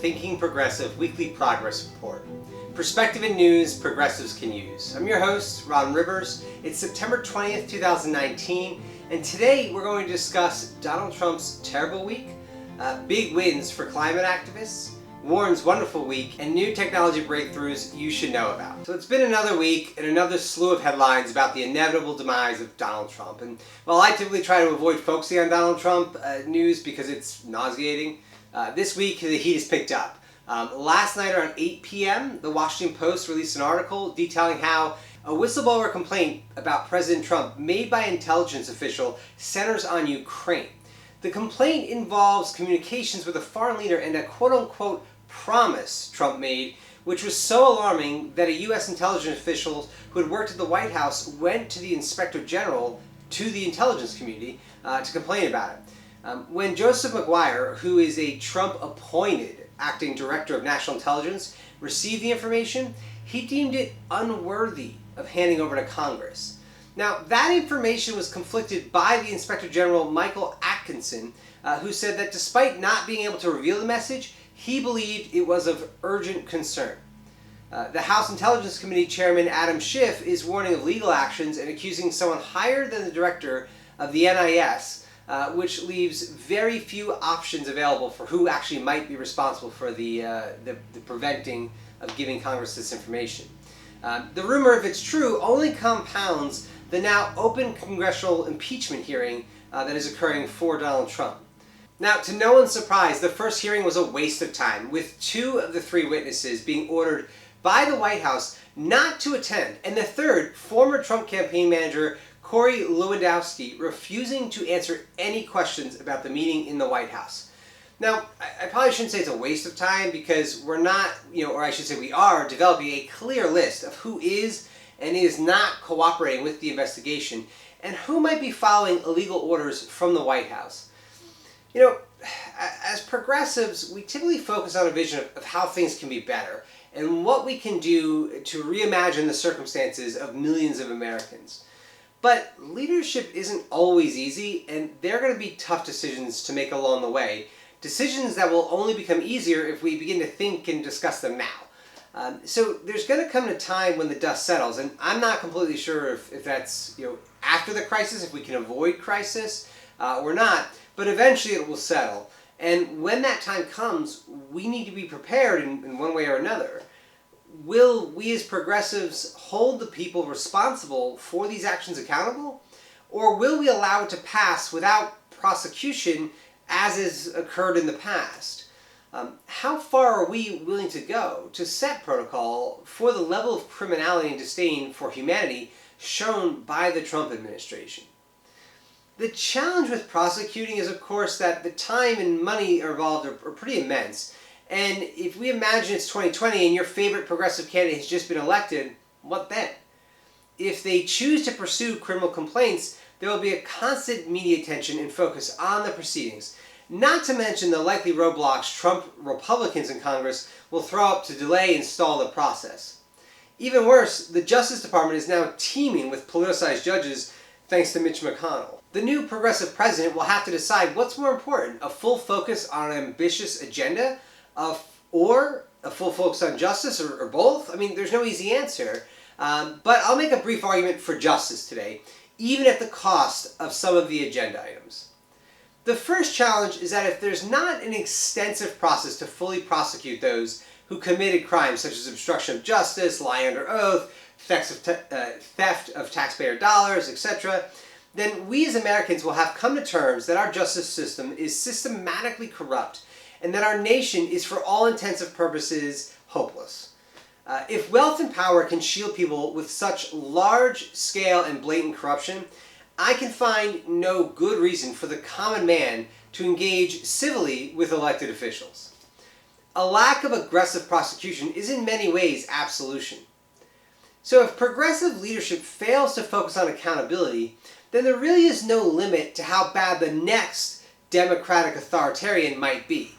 Thinking Progressive Weekly Progress Report. Perspective and news progressives can use. I'm your host, Ron Rivers. It's September 20th, 2019, and today we're going to discuss Donald Trump's terrible week, big wins for climate activists, Warren's wonderful week, and new technology breakthroughs you should know about. So it's been another week and another slew of headlines about the inevitable demise of Donald Trump. And while I typically try to avoid focusing on Donald Trump news because it's nauseating, this week the heat has picked up. Last night around 8 p.m., the Washington Post released an article detailing how a whistleblower complaint about President Trump made by an intelligence official centers on Ukraine. The complaint involves communications with a foreign leader and a quote-unquote promise Trump made, which was so alarming that a U.S. intelligence official who had worked at the White House went to the Inspector General, to the intelligence community, to complain about it. When Joseph McGuire, who is a Trump-appointed acting director of national intelligence, received the information, he deemed it unworthy of handing over to Congress. Now, that information was conflicted by the Inspector General, Michael Atkinson, who said that despite not being able to reveal the message, he believed it was of urgent concern. The House Intelligence Committee Chairman Adam Schiff is warning of legal actions and accusing someone higher than the director of the NIS, which leaves very few options available for who actually might be responsible for the preventing of giving Congress this information. The rumor, if it's true, only compounds the now open congressional impeachment hearing that is occurring for Donald Trump. Now, to no one's surprise, the first hearing was a waste of time, with 2 of the 3 witnesses being ordered by the White House not to attend, and the third, former Trump campaign manager Corey Lewandowski, refusing to answer any questions about the meeting in the White House. Now, I probably shouldn't say it's a waste of time because we're not, or I should say we are, developing a clear list of who is and is not cooperating with the investigation and who might be following illegal orders from the White House. As progressives, we typically focus on a vision of how things can be better and what we can do to reimagine the circumstances of millions of Americans. But leadership isn't always easy, and there are going to be tough decisions to make along the way. Decisions that will only become easier if we begin to think and discuss them now. So there's going to come a time when the dust settles, and I'm not completely sure if that's after the crisis, if we can avoid crisis or not, but eventually it will settle. And when that time comes, we need to be prepared in one way or another. Will we as progressives hold the people responsible for these actions accountable? Or will we allow it to pass without prosecution as has occurred in the past? How far are we willing to go to set protocol for the level of criminality and disdain for humanity shown by the Trump administration? The challenge with prosecuting is, of course, that the time and money involved are pretty immense. And if we imagine it's 2020 and your favorite progressive candidate has just been elected, what then? If they choose to pursue criminal complaints, there will be a constant media attention and focus on the proceedings, not to mention the likely roadblocks Trump Republicans in Congress will throw up to delay and stall the process. Even worse, the Justice Department is now teeming with politicized judges thanks to Mitch McConnell. The new progressive president will have to decide what's more important, a full focus on an ambitious agenda or a full focus on justice, or both? I mean, there's no easy answer. But I'll make a brief argument for justice today, even at the cost of some of the agenda items. The first challenge is that if there's not an extensive process to fully prosecute those who committed crimes such as obstruction of justice, lying under oath, theft of taxpayer dollars, etc., then we as Americans will have come to terms that our justice system is systematically corrupt and that our nation is, for all intents and purposes, hopeless. If wealth and power can shield people with such large scale and blatant corruption, I can find no good reason for the common man to engage civilly with elected officials. A lack of aggressive prosecution is in many ways absolution. So if progressive leadership fails to focus on accountability, then there really is no limit to how bad the next democratic authoritarian might be.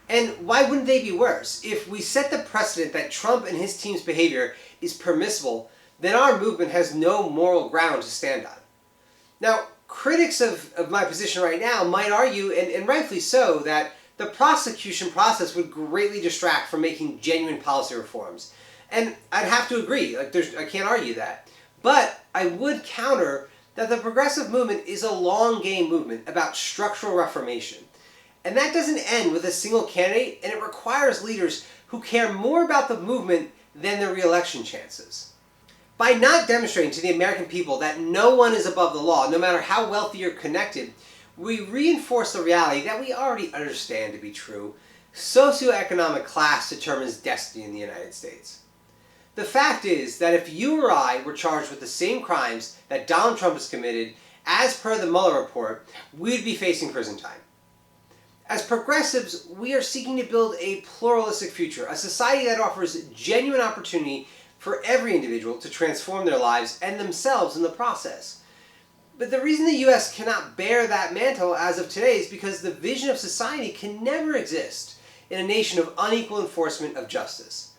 And why wouldn't they be worse? If we set the precedent that Trump and his team's behavior is permissible, then our movement has no moral ground to stand on. Now, critics of my position right now might argue, and rightfully so, that the prosecution process would greatly distract from making genuine policy reforms. And I'd have to agree, I can't argue that. But I would counter that the progressive movement is a long game movement about structural reformation. And that doesn't end with a single candidate, and it requires leaders who care more about the movement than their re-election chances. By not demonstrating to the American people that no one is above the law, no matter how wealthy or connected, we reinforce the reality that we already understand to be true. Socioeconomic class determines destiny in the United States. The fact is that if you or I were charged with the same crimes that Donald Trump has committed, as per the Mueller report, we'd be facing prison time. As progressives, we are seeking to build a pluralistic future, a society that offers genuine opportunity for every individual to transform their lives and themselves in the process. But the reason the U.S. cannot bear that mantle as of today is because the vision of society can never exist in a nation of unequal enforcement of justice.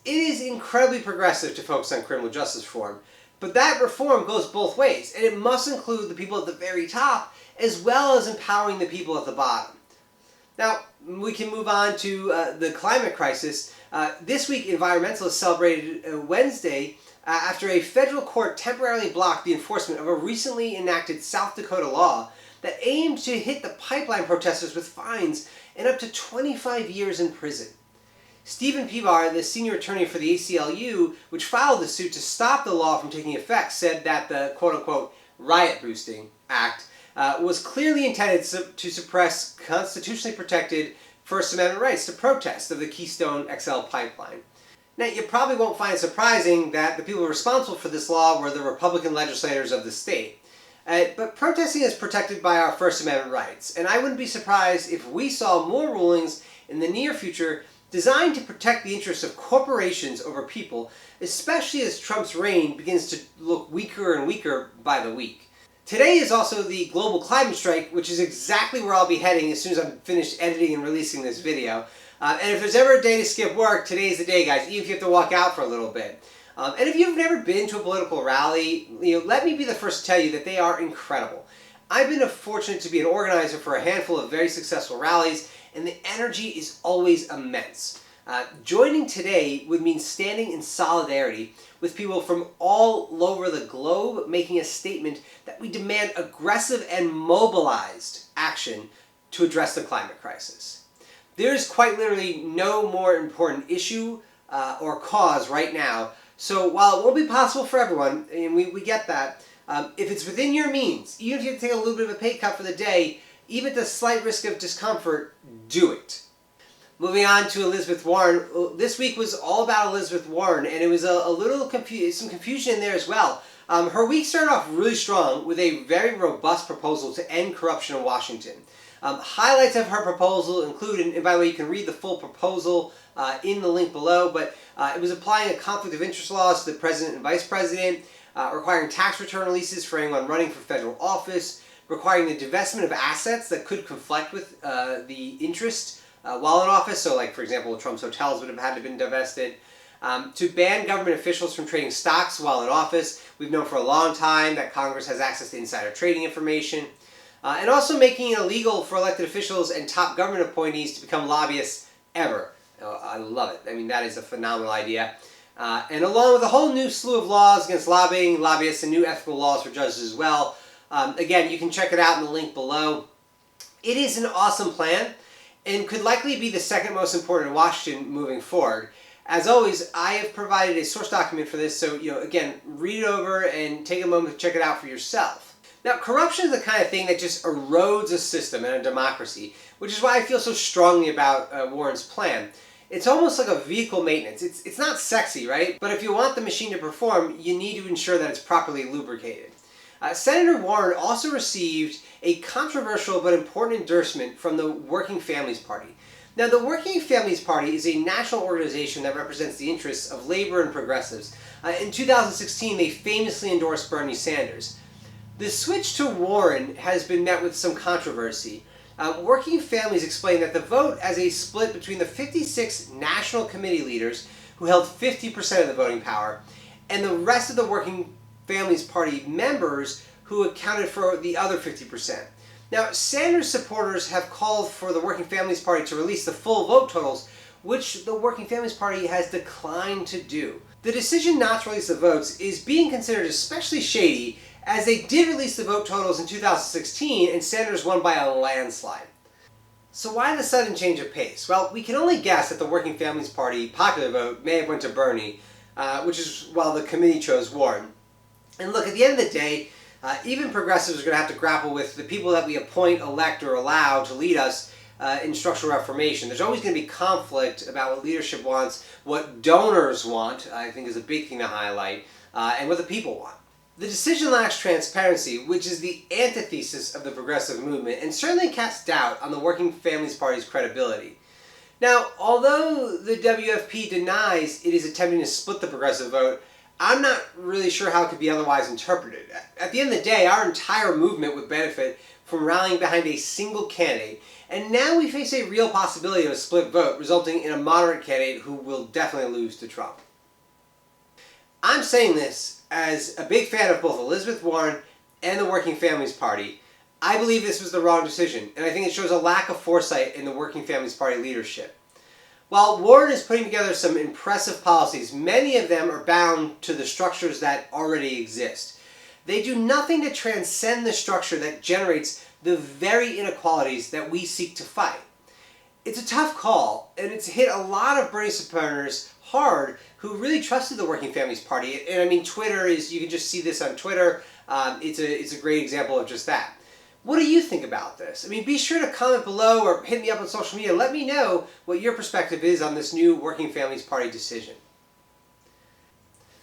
It is incredibly progressive to focus on criminal justice reform, but that reform goes both ways, and it must include the people at the very top as well as empowering the people at the bottom. Now, we can move on to the climate crisis. This week, environmentalists celebrated Wednesday after a federal court temporarily blocked the enforcement of a recently enacted South Dakota law that aimed to hit the pipeline protesters with fines and up to 25 years in prison. Stephen Pivar, the senior attorney for the ACLU, which filed the suit to stop the law from taking effect, said that the quote-unquote riot-boosting act was clearly intended to suppress constitutionally protected First Amendment rights to protest of the Keystone XL pipeline. Now, you probably won't find it surprising that the people responsible for this law were the Republican legislators of the state. But protesting is protected by our First Amendment rights, and I wouldn't be surprised if we saw more rulings in the near future designed to protect the interests of corporations over people, especially as Trump's reign begins to look weaker and weaker by the week. Today is also the global climate strike, which is exactly where I'll be heading as soon as I'm finished editing and releasing this video. And if there's ever a day to skip work, today's the day, guys, even if you have to walk out for a little bit. And if you've never been to a political rally, let me be the first to tell you that they are incredible. I've been fortunate to be an organizer for a handful of very successful rallies, and the energy is always immense. Joining today would mean standing in solidarity with people from all over the globe, making a statement that we demand aggressive and mobilized action to address the climate crisis. There is quite literally no more important issue or cause right now. So while it won't be possible for everyone, and we get that, if it's within your means, even if you have to take a little bit of a pay cut for the day, even at the slight risk of discomfort, do it. Moving on to Elizabeth Warren. This week was all about Elizabeth Warren, and it was some confusion in there as well. Her week started off really strong with a very robust proposal to end corruption in Washington. Highlights of her proposal include, and by the way, you can read the full proposal in the link below, but it was applying a conflict of interest laws to the president and vice president, requiring tax return releases for anyone running for federal office, requiring the divestment of assets that could conflict with the interest while in office. So, like, for example, Trump's hotels would have had to have been divested. To ban government officials from trading stocks while in office. We've known for a long time that Congress has access to insider trading information. And also making it illegal for elected officials and top government appointees to become lobbyists ever. I love it. I mean, that is a phenomenal idea. And along with a whole new slew of laws against lobbying, lobbyists, and new ethical laws for judges as well. Again, you can check it out in the link below. It is an awesome plan and could likely be the second most important in Washington moving forward. As always, I have provided a source document for this, so again, read it over and take a moment to check it out for yourself. Now, corruption is the kind of thing that just erodes a system and a democracy, which is why I feel so strongly about Warren's plan. It's almost like a vehicle maintenance. It's not sexy, right? But if you want the machine to perform, you need to ensure that it's properly lubricated. Senator Warren also received a controversial but important endorsement from the Working Families Party. Now, the Working Families Party is a national organization that represents the interests of labor and progressives. In 2016, they famously endorsed Bernie Sanders. The switch to Warren has been met with some controversy. Working Families explained that the vote as a split between the 56 national committee leaders, who held 50% of the voting power, and the rest of the Working Families Party members, who accounted for the other 50%. Now, Sanders supporters have called for the Working Families Party to release the full vote totals, which the Working Families Party has declined to do. The decision not to release the votes is being considered especially shady, as they did release the vote totals in 2016 and Sanders won by a landslide. So why the sudden change of pace? Well, we can only guess that the Working Families Party popular vote may have went to Bernie, which is while the committee chose Warren. And look, at the end of the day, even progressives are going to have to grapple with the people that we appoint, elect, or allow to lead us in structural reformation. There's always going to be conflict about what leadership wants, what donors want, I think is a big thing to highlight, and what the people want. The decision lacks transparency, which is the antithesis of the progressive movement, and certainly casts doubt on the Working Families Party's credibility. Now, although the WFP denies it is attempting to split the progressive vote, I'm not really sure how it could be otherwise interpreted. At the end of the day, our entire movement would benefit from rallying behind a single candidate, and now we face a real possibility of a split vote, resulting in a moderate candidate who will definitely lose to Trump. I'm saying this as a big fan of both Elizabeth Warren and the Working Families Party. I believe this was the wrong decision, and I think it shows a lack of foresight in the Working Families Party leadership. While Warren is putting together some impressive policies, many of them are bound to the structures that already exist. They do nothing to transcend the structure that generates the very inequalities that we seek to fight. It's a tough call, and it's hit a lot of Bernie supporters hard who really trusted the Working Families Party. And I mean, Twitter is, you can just see this on Twitter. It's a great example of just that. What do you think about this? I mean, be sure to comment below or hit me up on social media. Let me know what your perspective is on this new Working Families Party decision.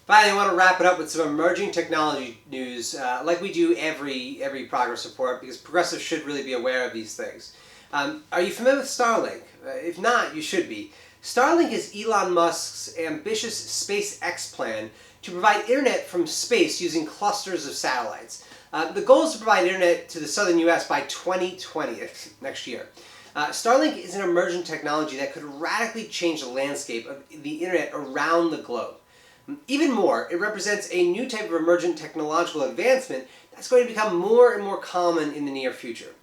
Finally, I want to wrap it up with some emerging technology news, like we do every progress report, because progressives should really be aware of these things. Are you familiar with Starlink? If not, you should be. Starlink is Elon Musk's ambitious SpaceX plan to provide internet from space using clusters of satellites. The goal is to provide internet to the southern U.S. by 2020, next year. Starlink is an emerging technology that could radically change the landscape of the internet around the globe. Even more, it represents a new type of emergent technological advancement that's going to become more and more common in the near future.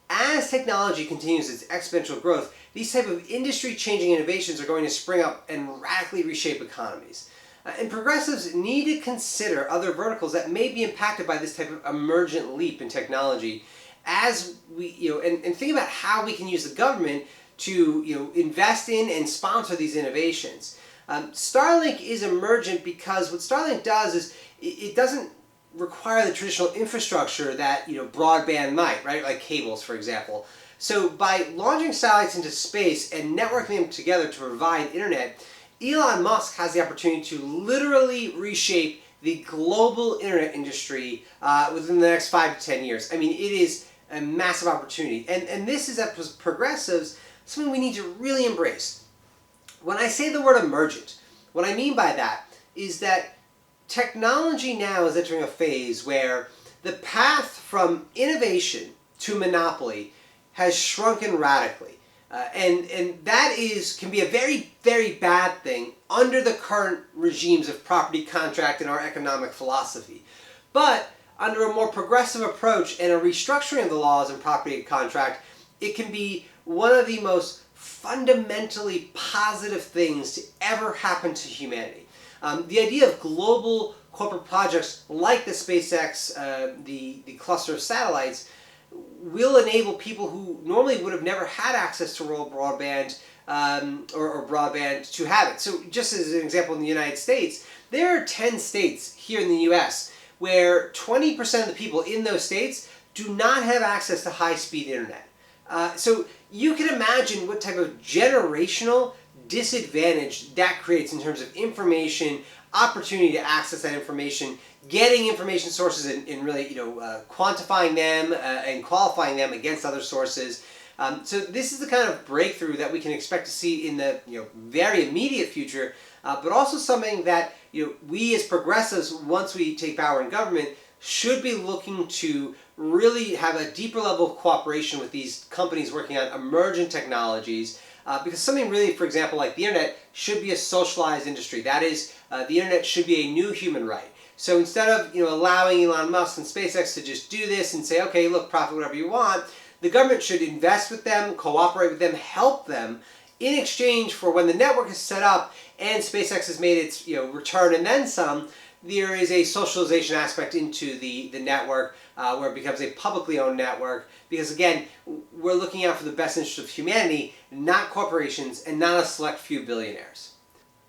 As technology continues its exponential growth, these type of industry-changing innovations are going to spring up and radically reshape economies. And progressives need to consider other verticals that may be impacted by this type of emergent leap in technology, as we, and think about how we can use the government to, invest in and sponsor these innovations. Starlink is emergent because what Starlink does is it doesn't require the traditional infrastructure that broadband might, right? Like cables, for example. So by launching satellites into space and networking them together to provide internet, Elon Musk has the opportunity to literally reshape the global internet industry within the next 5 to 10 years. I mean, it is a massive opportunity. And this is, as progressives, something we need to really embrace. When I say the word emergent, what I mean by that is that technology now is entering a phase where the path from innovation to monopoly has shrunken radically. And that can be a very, very bad thing under the current regimes of property contract and our economic philosophy. But under a more progressive approach and a restructuring of the laws and property contract, it can be one of the most fundamentally positive things to ever happen to humanity. The idea of global corporate projects like the SpaceX, the cluster of satellites, will enable people who normally would have never had access to rural broadband or broadband to have it. So just as an example, in the United States, there are 10 states here in the US where 20% of the people in those states do not have access to high-speed internet. So you can imagine what type of generational disadvantage that creates in terms of information, opportunity to access that information, getting information sources and really quantifying them and qualifying them against other sources. So this is the kind of breakthrough that we can expect to see in the very immediate future, but also something that we as progressives, once we take power in government, should be looking to really have a deeper level of cooperation with these companies working on emergent technologies. Because something really, for example, like the internet, should be a socialized industry. That is, the internet should be a new human right. So instead of allowing Elon Musk and SpaceX to just do this and say, okay, look, profit whatever you want, the government should invest with them, cooperate with them, help them in exchange for when the network is set up and SpaceX has made its return and then some. There is a socialization aspect into the network where it becomes a publicly owned network because, again, we're looking out for the best interest of humanity, not corporations and not a select few billionaires.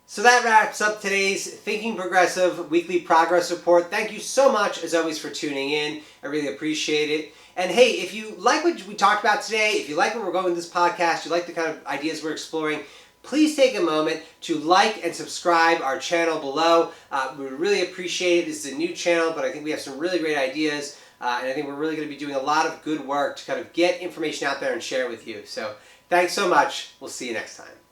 So that wraps up today's Thinking Progressive Weekly Progress Report. Thank you so much, as always, for tuning in. I really appreciate it. And hey, if you like what we talked about today, if you like where we're going with this podcast, you like the kind of ideas we're exploring, please take a moment to like and subscribe our channel below. We would really appreciate it. This is a new channel, but I think we have some really great ideas. And I think we're really going to be doing a lot of good work to kind of get information out there and share it with you. So thanks so much. We'll see you next time.